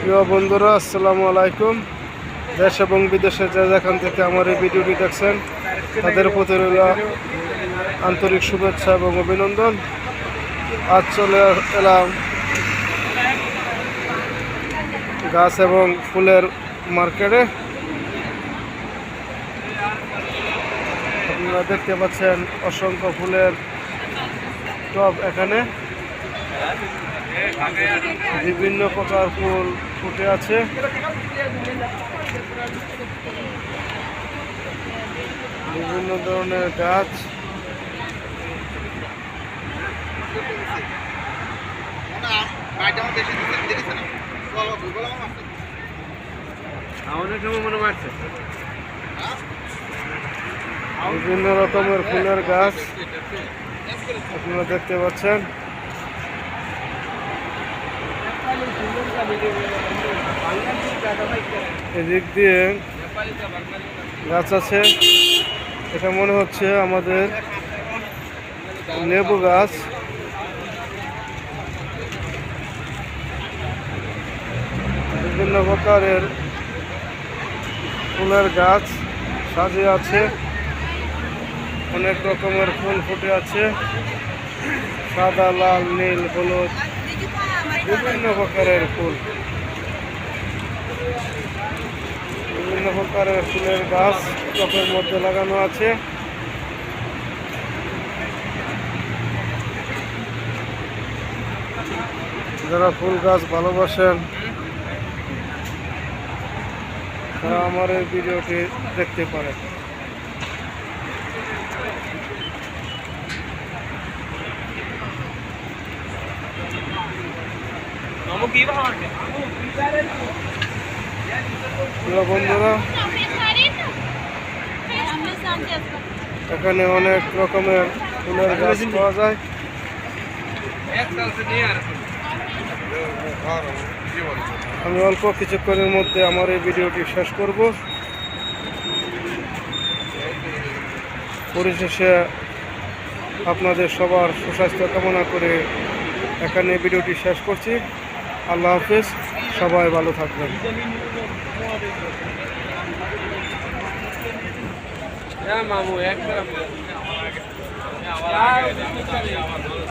প্রিয় বন্ধুরা, আসসালামু আলাইকুম। দেশ এবং বিদেশে যে যেখান থেকে আমার এই ভিডিওটি দেখছেন তাদের প্রতি রইল আন্তরিক শুভেচ্ছা এবং অভিনন্দন। আজ চলে এলাম গাছ এবং ফুলের মার্কেটে। আপনারা দেখতে পাচ্ছেন অসংখ্য ফুলের টব। এখানে বিভিন্ন প্রকার ফুল ফুটে আছে। বিভিন্ন ধরনের গাছ, বিভিন্ন রকমের ফুলের গাছ আপনারা দেখতে পাচ্ছেন। এদিক দিয়ে গাছ আছে, এটা মনে হচ্ছে আমাদের লেবু গাছ। বিভিন্ন প্রকারের ফুলের গাছ সাজিয়ে আছে, অনেক রকমের ফুল ফুটে আছে, সাদা, লাল, নীল, হলুদ, বিভিন্ন প্রকারের ফুল। বিভিন্ন প্রকারের ফুলের গাছ টবের মধ্যে লাগানো আছে। যারা ফুল গাছ ভালোবাসেন তারা আমার এই ভিডিওটি দেখতে পারেন। বন্ধুরা, এখানে অনেক রকমের ফুলের গাছ পাওয়া যায়। আমি অল্প কিছুক্ষণের মধ্যে আমার এই ভিডিওটি শেষ করব। পরিশেষে আপনাদের সবার সুস্বাস্থ্য কামনা করে এখানে ভিডিওটি শেষ করছি। আল্লাহ হাফেজ, সবাই ভালো থাকবেন। মামু একবার